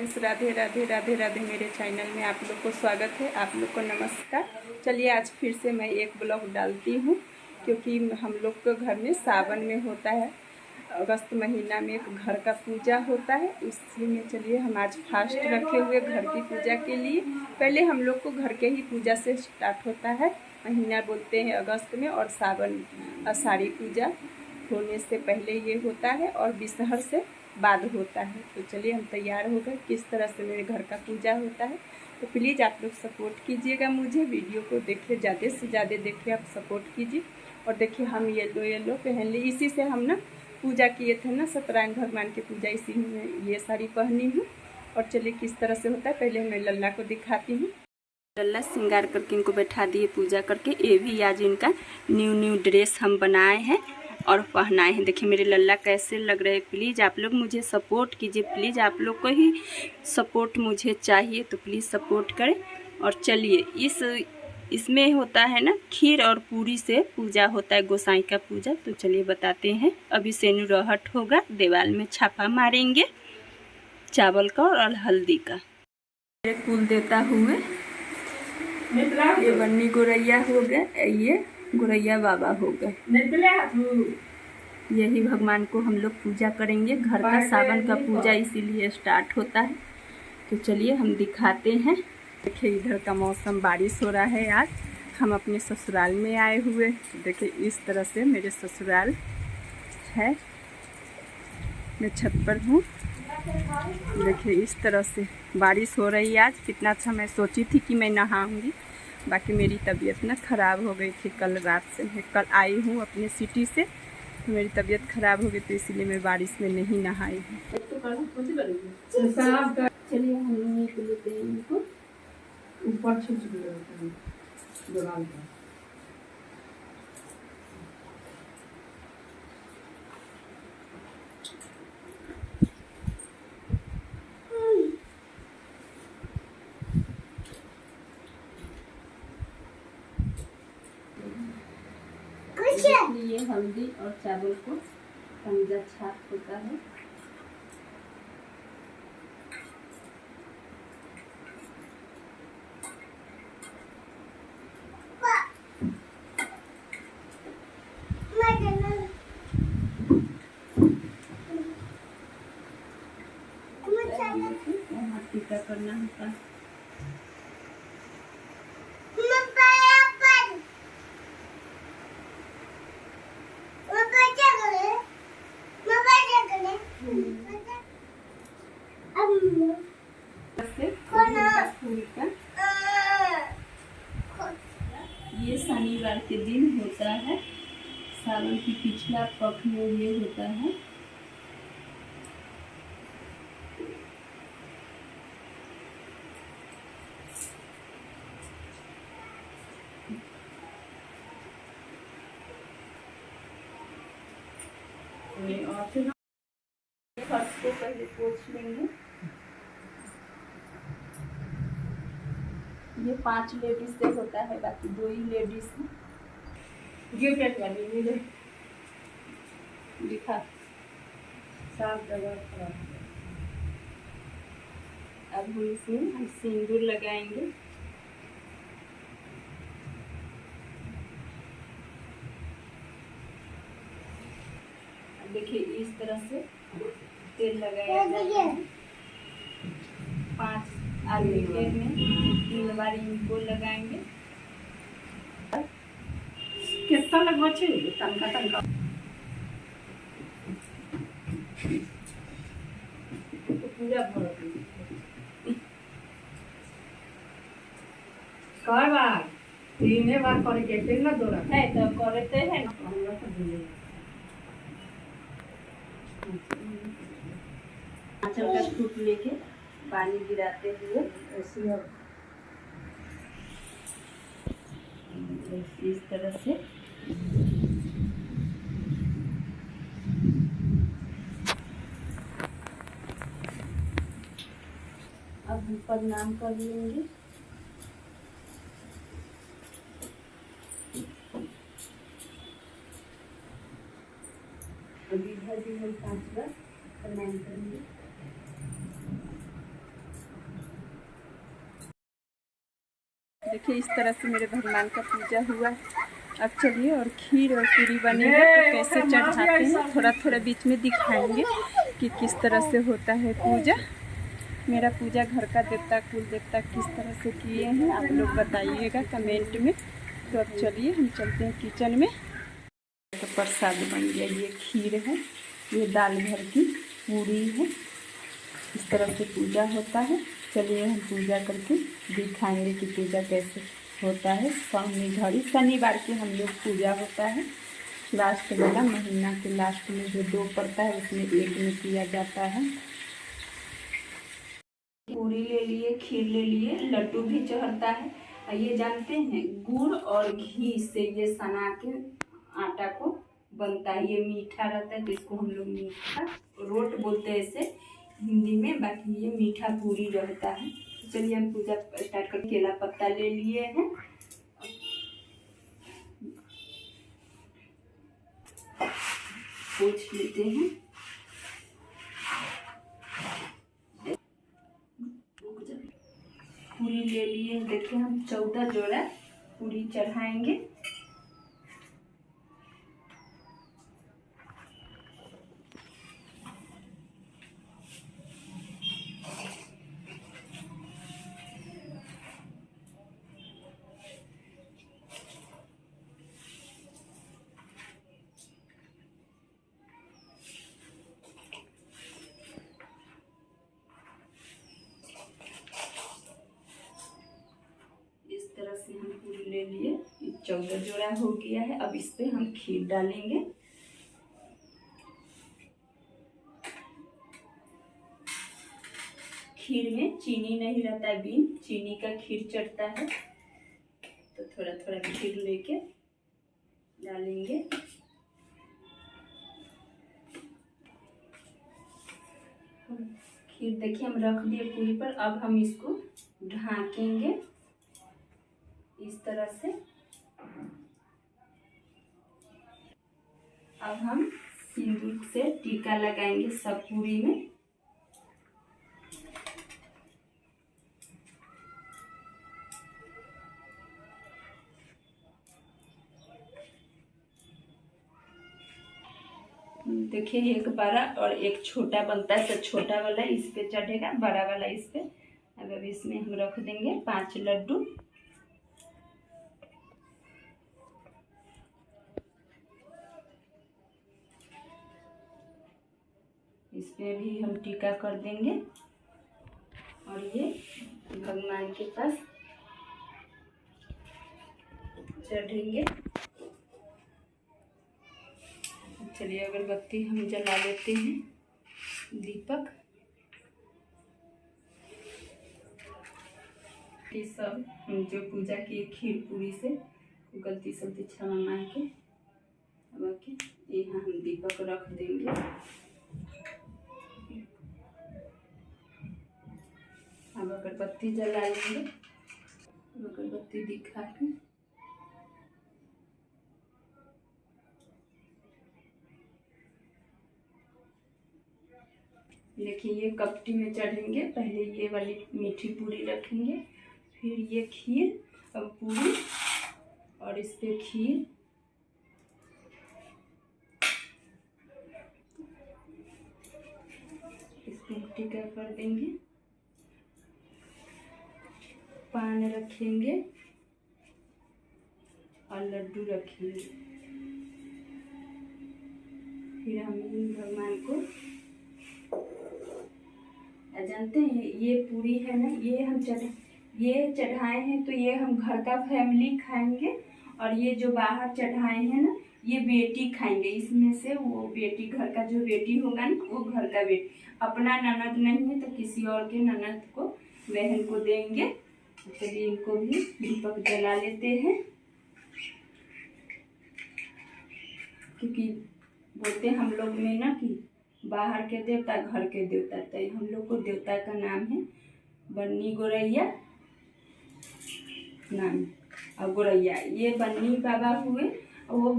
Friends, Radhe Radhe Radhe Radhe. मेरे channel में आप लोग को स्वागत है। आप लोग को नमस्कार। चलिए आज फिर से मैं एक ब्लॉग डालती हूँ, क्योंकि हम लोग के घर में सावन में होता है, अगस्त महीना में एक घर का पूजा होता है। इसी में चलिए हम आज फास्ट रखे हुए घर की पूजा के लिए। पहले हम लोग को घर के ही पूजा से स्टार्ट होता है। महीना बोलते हैं अगस्त में, और सावन आषाढ़ी पूजा होने से पहले ये होता है और विषहर से बाद होता है। तो चलिए हम तैयार हो गए। किस तरह से मेरे घर का पूजा होता है, तो प्लीज़ आप लोग सपोर्ट कीजिएगा मुझे। वीडियो को देखिए, ज़्यादा से ज़्यादा देखिए, आप सपोर्ट कीजिए। और देखिए हम येलो पहन ली, इसी से हम ना पूजा किए थे ना, सत्यनारायण भगवान की पूजा, इसी में ये साड़ी पहनी हूँ। और चलिए किस तरह से होता है, पहले मैं लल्ला को दिखाती हूँ। लल्ला श्रृंगार करके इनको बैठा दिए पूजा करके। ये भी आज इनका न्यू ड्रेस हम बनाए हैं और पहनाए हैं। देखिए मेरे लल्ला कैसे लग रहे हैं। प्लीज़ आप लोग मुझे सपोर्ट कीजिए, प्लीज़ आप लोग को ही सपोर्ट मुझे चाहिए, तो प्लीज़ सपोर्ट करें। और चलिए इसमें होता है ना, खीर और पूरी से पूजा होता है, गोसाई का पूजा। तो चलिए बताते हैं। अभी सेनुरहट होगा, दीवार में छापा मारेंगे चावल का और हल्दी का। कुल देता हुए ये बन्नी गोरैया हो गए, ये गोरैया बाबा हो गए। यही भगवान को हम लोग पूजा करेंगे। घर का सावन का पूजा इसीलिए स्टार्ट होता है। तो चलिए हम दिखाते हैं। देखिए इधर का मौसम बारिश हो रहा है। आज हम अपने ससुराल में आए हुए। देखिए इस तरह से मेरे ससुराल है। मैं छत पर हूँ। देखिए इस तरह से बारिश हो रही है आज। कितना अच्छा, मैं सोची थी कि मैं नहाऊंगी, बाकी मेरी तबीयत ना ख़राब हो गई थी कल रात से। मैं कल आई हूँ अपने सिटी से, तो मेरी तबीयत ख़राब हो गई, तो इसीलिए मैं बारिश में नहीं नहाई हूँ। चलिए हम लेते हैं इनको ऊपर ये हल्दी और चावल को पंजा छाप होता है। यहाँ टीका करना होता है। ये शनिवार के दिन होता है, सावन की पिछला पक्ष में ये होता है। और फिर फर्श को पहले पोंछ लेंगे। ये 5 लेडीज से होता है, बाकी 2 ही लेडीज हैं। ये क्या लिखा साफ जगह खराब। अब हम इसमें सिंदूर लगाएंगे। देखिए इस तरह से तेल लगाया जाता है। 5 आदमी तेल में 3 बार इनको लगाएंगे। कितना लगवा चाहिए? तनका पूरा भर कई बार 3 बार करे के तेल ना दोरा है, तो करते हैं ना। आंचल का फूट लेके पानी गिराते हुए ऐसे इस तरह से अब प्रणाम कर लेंगे। अभी इधर भी हम 5 बार प्रणाम करेंगे। देखिए इस तरह से मेरे भगवान का पूजा हुआ। अब चलिए और खीर और पूरी बनेगा तो कैसे चढ़ाते हैं थोड़ा थोड़ा बीच में दिखाएंगे कि किस तरह से होता है पूजा। मेरा पूजा घर का देवता कुल देवता किस तरह से किए हैं आप लोग बताइएगा कमेंट में। तो अब चलिए हम चलते हैं किचन में। तो प्रसाद बन गया, ये खीर है, ये दाल भर की पूरी है। इस तरह से पूजा होता है। चलिए हम पूजा करके दिखाएंगे कि पूजा कैसे होता है। स्वामी घड़ी शनिवार की हम लोग पूजा होता है, लास्ट वाला महीना के लास्ट में जो 2 पड़ता है उसमें एक में किया जाता है। पूरी ले लिए, खीर ले लिए, लड्डू भी चढ़ता है। ये जानते हैं गुड़ और घी से ये सना के आटा को बनता है। ये मीठा रहता है तो इसको हम लोग मीठा रोट बोलते हैं इसे हिंदी में, बाकी ये मीठा पूरी रहता है। चलिए हम पूजा स्टार्ट कर। केला पत्ता ले लिए हैं, पूछ लेते हैं। पूरी ले लिए, देखिए हम 14 जोड़ा पूरी चढ़ाएंगे। से हम पूरी ले लिए, 14 जोड़ा हो गया है। अब इस पे हम खीर डालेंगे। खीर में चीनी नहीं रहता है, बिन चीनी का खीर चढ़ता है। तो थोड़ा थोड़ा खीर लेके डालेंगे। खीर देखिए हम रख दिए पूरी पर। अब हम इसको ढाकेंगे इस तरह से। अब हम सिंदूर से टीका लगाएंगे सब पूरी में। देखिए एक बड़ा और एक छोटा बनता है, तो छोटा वाला इस पे चढ़ेगा, बड़ा वाला इस पे। अब इसमें हम रख देंगे 5 लड्डू। इस पे भी हम टीका कर देंगे और ये भगवान के पास चढ़ेंगे। चलिए अगरबत्ती हम जला लेते हैं, दीपक। ये सब हम जो पूजा किए खीर पूरी से गलती सलती क्षमा मांग के यहाँ हम दीपक रख देंगे। अब अगरबत्ती जला लेंगे। अगरबत्ती दिखा के देखिए ये कपटी में चढ़ेंगे। पहले ये वाली मीठी पूरी रखेंगे, फिर ये खीर, अब पूरी और इस पे खीर। इस पे टीका कर देंगे, पान रखेंगे और लड्डू रखेंगे। फिर हम भगवान को जानते हैं ये पूरी है ना, ये चढ़ाए हैं तो ये हम घर का फैमिली खाएंगे। और ये जो बाहर चढ़ाए हैं ना, ये बेटी खाएंगे। इसमें से वो बेटी, घर का जो बेटी होगा ना, वो घर का बेटी। अपना ननद नहीं है तो किसी और के ननद को, बहन को देंगे। चलिए इनको भी दीपक जला लेते हैं, क्योंकि बोलते हैं हम लोग में ना कि बाहर के देवता घर के देवता। तो हम लोग को देवता का नाम है बन्नी गोरैया नाम, और गोरैया ये बन्नी बाबा हुए, वो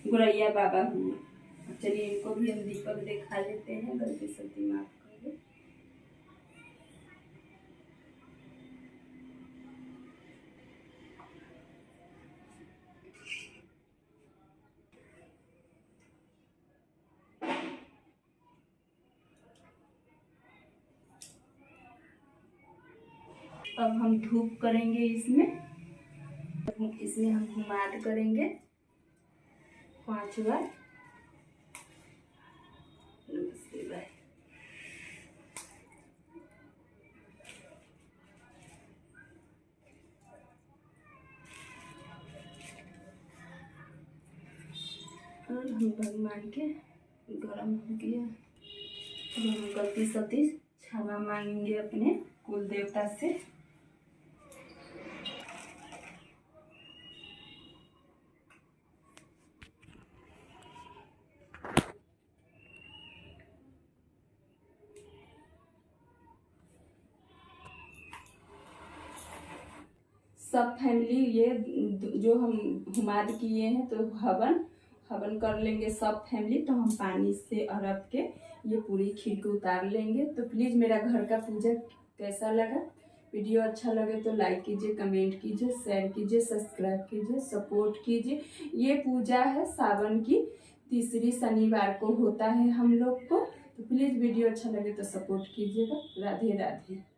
गोरैया बाबा हुए। चलिए इनको भी हम दीपक दिखा लेते हैं, गलती सलती माफ करिए। अब हम धूप करेंगे इसमें हम हुमाद करेंगे 5 बार। नमस्ते बाय। और हम भगवान के गरम हो गया, हम गलती सती क्षमा मांगेंगे अपने कुल देवता से। सब फैमिली ये जो हम हुमाद किए हैं तो हवन कर लेंगे सब फैमिली। तो हम पानी से अरब के ये पूरी खीर को उतार लेंगे। तो प्लीज़ मेरा घर का पूजा कैसा लगा, वीडियो अच्छा लगे तो लाइक कीजिए, कमेंट कीजिए, शेयर कीजिए, सब्सक्राइब कीजिए, सपोर्ट कीजिए। ये पूजा है सावन की तीसरी शनिवार को होता है हम लोग को। तो प्लीज़ वीडियो अच्छा लगे तो सपोर्ट कीजिएगा। राधे राधे।